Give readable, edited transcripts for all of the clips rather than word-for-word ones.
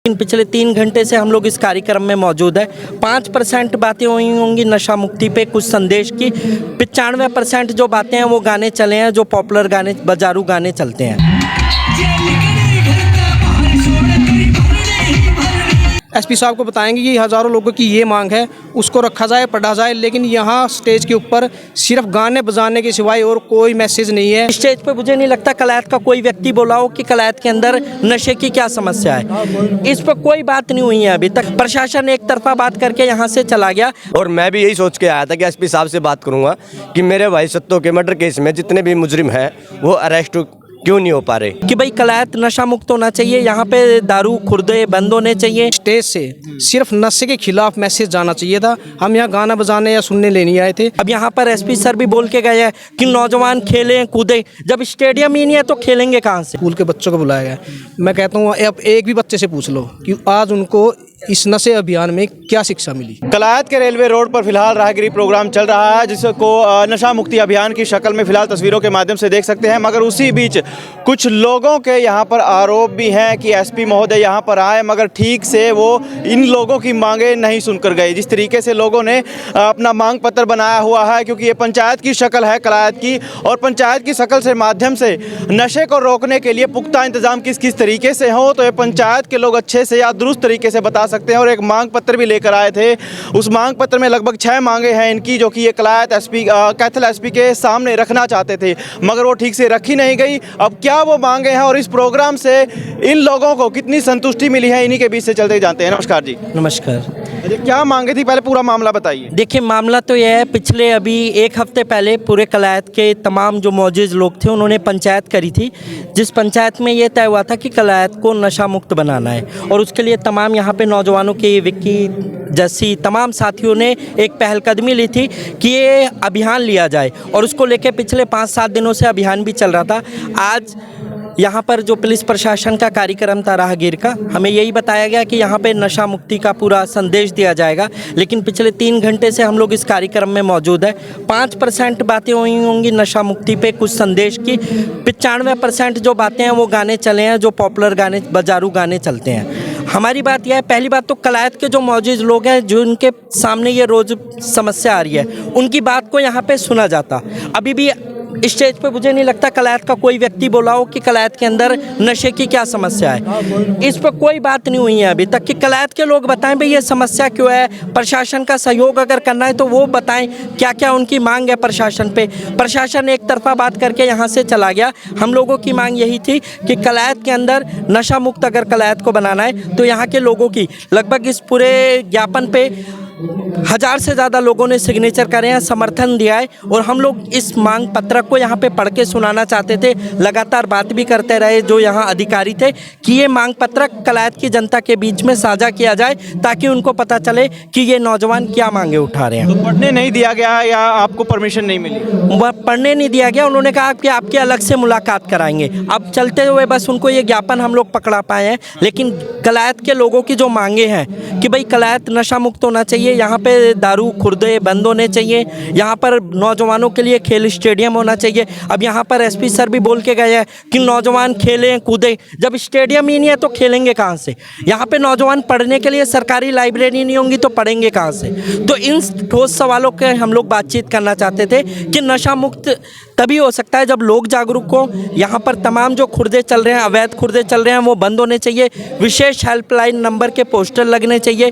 लेकिन पिछले 3 घंटे से हम लोग इस कार्यक्रम में मौजूद है। 5% बातें हुई होंगी नशा मुक्ति पे, कुछ संदेश की। 95% जो बातें हैं वो गाने चले हैं, जो पॉपुलर गाने, बाजारू गाने चलते हैं। एसपी साहब को बताएंगे कि हज़ारों लोगों की ये मांग है, उसको रखा जाए, पढ़ा जाए, लेकिन यहाँ स्टेज के ऊपर सिर्फ गाने बजाने के सिवाय और कोई मैसेज नहीं है। स्टेज पे मुझे नहीं लगता कलायत का कोई व्यक्ति बोला हो कि कलायत के अंदर नशे की क्या समस्या है। इस पर कोई बात नहीं हुई है अभी तक। प्रशासन एक तरफा बात करके यहाँ से चला गया। और मैं भी यही सोच के आया था कि एसपी साहब से बात करूंगा कि मेरे भाई सत्तो के मर्डर केस में जितने भी मुजरिम हैं वो अरेस्ट क्यों नहीं हो पा रहे, कि भाई कलायत नशा मुक्त होना चाहिए, यहाँ पे दारू खुर्दे बंद होने चाहिए। स्टेज से सिर्फ नशे के खिलाफ मैसेज जाना चाहिए था। हम यहाँ गाना बजाने या सुनने ले नहीं आए थे। अब यहाँ पर एसपी सर भी बोल के गए हैं कि नौजवान खेलें कूदें। जब स्टेडियम ही नहीं है तो खेलेंगे कहाँ से? स्कूल के बच्चों को बुलाया गया। मैं कहता हूँ अब एक भी बच्चे से पूछ लो कि आज उनको इस नशे अभियान में क्या शिक्षा मिली। कलायत के रेलवे रोड पर फिलहाल राहगिरी प्रोग्राम चल रहा है, जिसको नशा मुक्ति अभियान की शक्ल में फिलहाल तस्वीरों के माध्यम से देख सकते हैं। मगर उसी बीच कुछ लोगों के यहाँ पर आरोप भी हैं कि एसपी महोदय यहाँ पर आए मगर ठीक से वो इन लोगों की मांगे नहीं सुनकर गए। जिस तरीके से लोगों ने अपना मांग पत्र बनाया हुआ है, क्योंकि ये पंचायत की शक्ल है कलायत की, और पंचायत की शक्ल से माध्यम से नशे को रोकने के लिए पुख्ता इंतजाम किस किस तरीके से हो, तो ये पंचायत के लोग अच्छे से या दुरुस्त तरीके से बता सकते हैं। और एक मांग पत्र भी लेकर आए थे। उस मांग पत्र में लगभग 6 मांगे हैं इनकी, जो कि ये कलायत एसपी कैथल एसपी के सामने रखना चाहते थे, मगर वो ठीक से रखी नहीं गई। अब क्या वो मांगे हैं और इस प्रोग्राम से इन लोगों को कितनी संतुष्टि मिली है, इन्हीं के बीच से चलते जानते हैं। नमस्कार जी। नमस्कार। क्या मांगे थी, पहले पूरा मामला बताइए। देखिए, मामला तो यह है, पिछले अभी 1 हफ्ते पहले पूरे कलायत के तमाम जो मौजूद लोग थे उन्होंने पंचायत करी थी, जिस पंचायत में ये तय हुआ था कि कलायत को नशा मुक्त बनाना है। और उसके लिए तमाम यहाँ पे नौजवानों के, विक्की जस्सी, तमाम साथियों ने एक पहलकदमी ली थी कि ये अभियान लिया जाए। और उसको लेके पिछले 5-7 दिनों से अभियान भी चल रहा था। आज यहाँ पर जो पुलिस प्रशासन का कार्यक्रम था राहगीर का, हमें यही बताया गया कि यहाँ पे नशा मुक्ति का पूरा संदेश दिया जाएगा। लेकिन पिछले 3 घंटे से हम लोग इस कार्यक्रम में मौजूद है। 5% बातें हुई होंगी नशा मुक्ति पे, कुछ संदेश की। 95% जो बातें हैं वो गाने चले हैं, जो पॉपुलर गाने, बाजारू गाने चलते हैं। हमारी बात यह है, पहली बात तो कलायत के जो मौजूद लोग हैं, जो उनके सामने ये रोज़ समस्या आ रही है, उनकी बात को यहाँ पे सुना जाता। अभी भी स्टेज पे मुझे नहीं लगता कलायत का कोई व्यक्ति बोला हो कि कलायत के अंदर नशे की क्या समस्या है। इस पर कोई बात नहीं हुई है अभी तक कि कलायत के लोग बताएं भाई ये समस्या क्यों है। प्रशासन का सहयोग अगर करना है तो वो बताएं क्या क्या उनकी मांग है प्रशासन पे। प्रशासन एक तरफा बात करके यहाँ से चला गया। हम लोगों की मांग यही थी कि कलायत के अंदर नशा मुक्त अगर कलायत को बनाना है तो यहाँ के लोगों की लगभग इस पूरे ज्ञापन पे 1000 से ज़्यादा लोगों ने सिग्नेचर करे हैं, समर्थन दिया है। और हम लोग इस मांग पत्र को यहाँ पे पढ़ के सुनाना चाहते थे। लगातार बात भी करते रहे जो यहाँ अधिकारी थे कि ये मांग पत्र कलायत की जनता के बीच में साझा किया जाए, ताकि उनको पता चले कि ये नौजवान क्या मांगे उठा रहे हैं। तो पढ़ने नहीं दिया गया या आपको परमिशन नहीं मिली? वह पढ़ने नहीं दिया गया। उन्होंने कहा कि आपके अलग से मुलाकात कराएंगे। अब चलते हुए बस उनको ये ज्ञापन हम लोग पकड़ा पाए हैं। लेकिन कलायत के लोगों की जो मांगे हैं कि भाई कलायत नशा मुक्त होना चाहिए, यहाँ पे दारू खुर्दे बंद होने चाहिए, यहाँ पर नौजवानों के लिए खेल स्टेडियम होना चाहिए। अब यहाँ पर एसपी सर भी बोल के गए हैं कि नौजवान खेलें कूदें। जब स्टेडियम ही नहीं है तो खेलेंगे कहाँ से? यहाँ पे नौजवान पढ़ने के लिए सरकारी लाइब्रेरी नहीं होंगी तो पढ़ेंगे कहाँ से? तो इन ठोस सवालों के हम लोग बातचीत करना चाहते थे कि नशा मुक्त तभी हो सकता है जब लोग जागरूक हों। यहाँ पर तमाम जो खुर्दे चल रहे हैं, अवैध खुर्दे चल रहे हैं, वो बंद होने चाहिए। विशेष हेल्पलाइन नंबर के पोस्टर लगने चाहिए।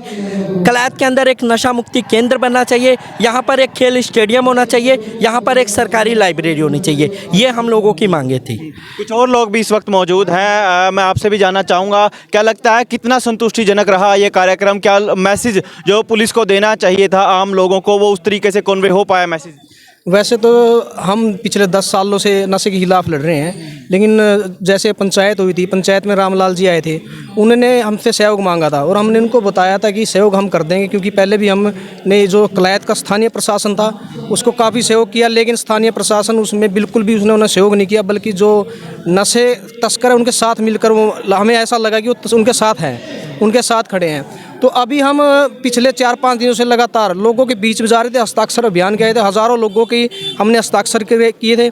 कलायत के अंदर एक नशा मुक्ति केंद्र बनना चाहिए। यहाँ पर एक खेल स्टेडियम होना चाहिए। यहाँ पर एक सरकारी लाइब्रेरी होनी चाहिए। ये हम लोगों की मांगे थी। कुछ और लोग भी इस वक्त मौजूद हैं। मैं आपसे भी जानना चाहूँगा, क्या लगता है कितना संतुष्टिजनक रहा ये कार्यक्रम? क्या मैसेज जो पुलिस को देना चाहिए था आम लोगों को, वो उस तरीके से कन्वे हो पाया मैसेज? वैसे तो हम पिछले 10 सालों से नशे के खिलाफ लड़ रहे हैं, लेकिन जैसे पंचायत हुई थी, पंचायत में रामलाल जी आए थे, उन्होंने हमसे सहयोग मांगा था और हमने उनको बताया था कि सहयोग हम कर देंगे, क्योंकि पहले भी हमने जो कलायत का स्थानीय प्रशासन था उसको काफ़ी सहयोग किया, लेकिन स्थानीय प्रशासन उसमें बिल्कुल भी उन्होंने सहयोग नहीं किया, बल्कि जो नशे तस्कर उनके साथ मिलकर वो, हमें ऐसा लगा कि वो उनके साथ हैं, उनके साथ खड़े हैं। तो अभी हम पिछले 4-5 दिनों से लगातार लोगों के बीच में जा रहे थे, हस्ताक्षर अभियान किए थे, हज़ारों लोगों की हमने हस्ताक्षर किए थे।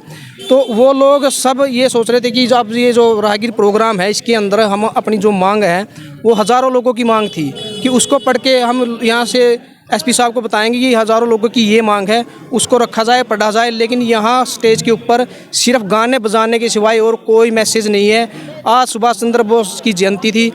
तो वो लोग सब ये सोच रहे थे कि अब ये जो राहगीर प्रोग्राम है इसके अंदर हम अपनी जो मांग है वो हज़ारों लोगों की मांग थी कि उसको पढ़ के हम यहाँ से एसपी साहब को बताएंगे कि हज़ारों लोगों की ये मांग है, उसको रखा जाए, पढ़ा जाए। लेकिन यहाँ स्टेज के ऊपर सिर्फ गाने बजाने के सिवाय और कोई मैसेज नहीं है। आज सुभाष चंद्र बोस की जयंती थी,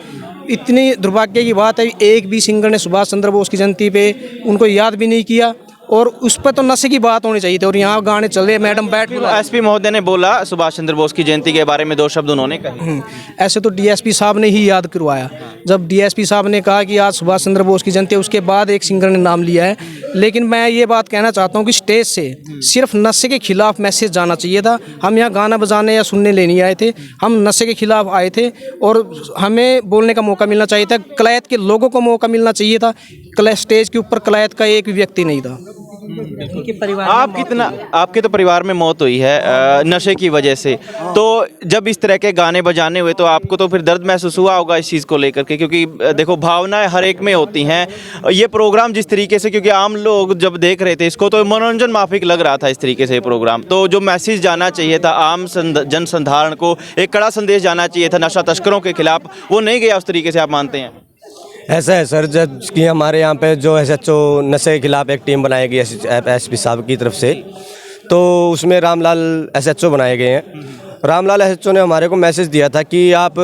इतनी दुर्भाग्य की बात है एक भी सिंगर ने सुभाष चंद्र बोस की जयंती पे उनको याद भी नहीं किया, और उस पर तो नशे की बात होनी चाहिए थी। और यहाँ गाने चल रहे, मैडम बैठ एसपी महोदय ने बोला सुभाष चंद्र बोस की जयंती के बारे में 2 शब्द उन्होंने कहे। ऐसे तो डीएसपी साहब ने ही याद करवाया। जब डीएसपी साहब ने कहा कि आज सुभाष चंद्र बोस की जयंती, उसके बाद एक सिंगर ने नाम लिया है। लेकिन मैं ये बात कहना चाहता हूँ कि स्टेज से सिर्फ नशे के खिलाफ मैसेज जाना चाहिए था। हम यहाँ गाना बजाने या सुनने ले नहीं आए थे, हम नशे के खिलाफ आए थे और हमें बोलने का मौका मिलना चाहिए था। कलायत के लोगों को मौका मिलना चाहिए था। स्टेज के ऊपर कलायत का एक भी व्यक्ति नहीं था। आपके तो परिवार में मौत हुई है नशे की वजह से, तो जब इस तरह के गाने बजाने हुए तो आपको तो फिर दर्द महसूस हुआ होगा इस चीज़ को लेकर के, क्योंकि देखो भावनाएं हर एक में होती हैं। ये प्रोग्राम जिस तरीके से, क्योंकि आम लोग जब देख रहे थे इसको तो मनोरंजन माफिक लग रहा था इस तरीके से ये प्रोग्राम, तो जो मैसेज जाना चाहिए था आम जन संधारण को, एक कड़ा संदेश जाना चाहिए था नशा तस्करों के खिलाफ, वो नहीं गया उस तरीके से, आप मानते हैं? ऐसा है सर, जब कि हमारे यहाँ पे जो SHO नशे के खिलाफ एक टीम बनाई गई एसपी साहब की तरफ से, तो उसमें रामलाल SHO बनाए गए हैं। रामलाल SHO ने हमारे को मैसेज दिया था कि आप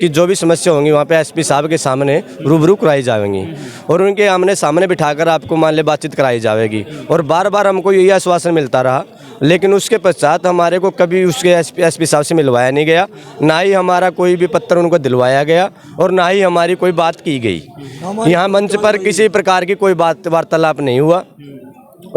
की जो भी समस्या होंगी वहाँ पे एसपी साहब के सामने रूबरू कराई जाएंगी और उनके आमने सामने बिठाकर आपको मान ले बातचीत कराई जाएगी। और बार बार हमको यही आश्वासन मिलता रहा, लेकिन उसके पश्चात हमारे को कभी उसके एसपी साहब से मिलवाया नहीं गया, ना ही हमारा कोई भी पत्र उनको दिलवाया गया और ना ही हमारी कोई बात की गई। यहाँ मंच पर किसी प्रकार की कोई बात वार्तालाप नहीं हुआ।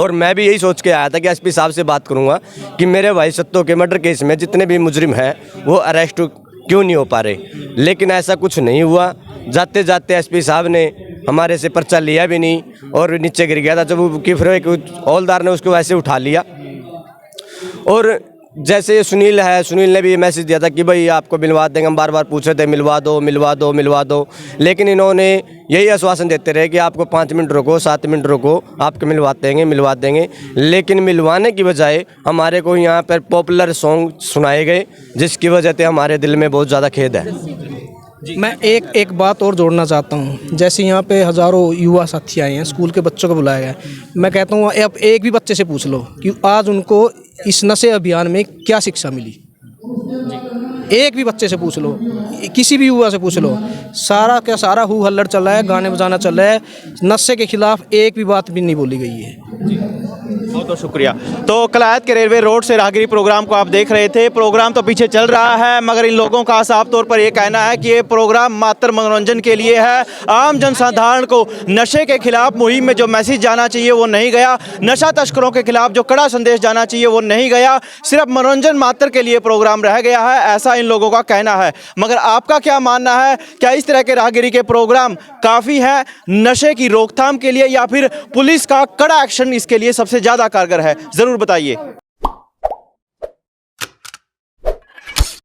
और मैं भी यही सोच के आया था कि एसपी साहब से बात करूंगा कि मेरे भाई सत्तो के मर्डर केस में जितने भी मुजरिम हैं वो अरेस्ट क्यों नहीं हो पा रहे, लेकिन ऐसा कुछ नहीं हुआ। जाते जाते एसपी साहब ने हमारे से पर्चा लिया भी नहीं और नीचे गिर गया था, जब कि फिर एक हौलदार ने उसको वैसे उठा लिया। और जैसे ये सुनील है, सुनील ने भी ये मैसेज दिया था कि भाई आपको मिलवा देंगे, हम बार बार पूछ रहे थे मिलवा दो मिलवा दो मिलवा दो, लेकिन इन्होंने यही आश्वासन देते रहे कि आपको 5 मिनट रुको, 7 मिनट रुको, आपको मिलवा देंगे। लेकिन मिलवाने की बजाय हमारे को यहाँ पर पॉपुलर सॉन्ग सुनाए गए, जिसकी वजह से हमारे दिल में बहुत ज़्यादा खेद है। मैं एक बात और जोड़ना चाहता हूँ। जैसे यहाँ पे हज़ारों युवा साथी आए हैं, स्कूल के बच्चों को बुलाया गया है। मैं कहता हूँ अब एक भी बच्चे से पूछ लो कि आज उनको इस नशे अभियान में क्या शिक्षा मिली। एक भी बच्चे से पूछ लो, किसी भी युवा से पूछ लो, सारा का सारा हू हल्लड़ चल रहा है, गाने बजाना चल रहा है, नशे के खिलाफ एक भी बात भी नहीं बोली गई है। बहुत बहुत शुक्रिया। तो कलायत के रेलवे रोड से राहगिरी प्रोग्राम को आप देख रहे थे। प्रोग्राम तो पीछे चल रहा है, मगर इन लोगों का साफ तौर पर यह कहना है कि ये प्रोग्राम मात्र मनोरंजन के लिए है। आम जनसाधारण को नशे के खिलाफ मुहिम में जो मैसेज जाना चाहिए वो नहीं गया, नशा तस्करों के खिलाफ जो कड़ा संदेश जाना चाहिए वो नहीं गया, सिर्फ मनोरंजन मात्र के लिए प्रोग्राम रह गया है, ऐसा इन लोगों का कहना है। मगर आपका क्या मानना है? क्या इस तरह के राहगिरी के प्रोग्राम काफ़ी है नशे की रोकथाम के लिए, या फिर पुलिस का कड़ा एक्शन इसके लिए सबसे ज़्यादा कारगर है? ज़रूर बताइए।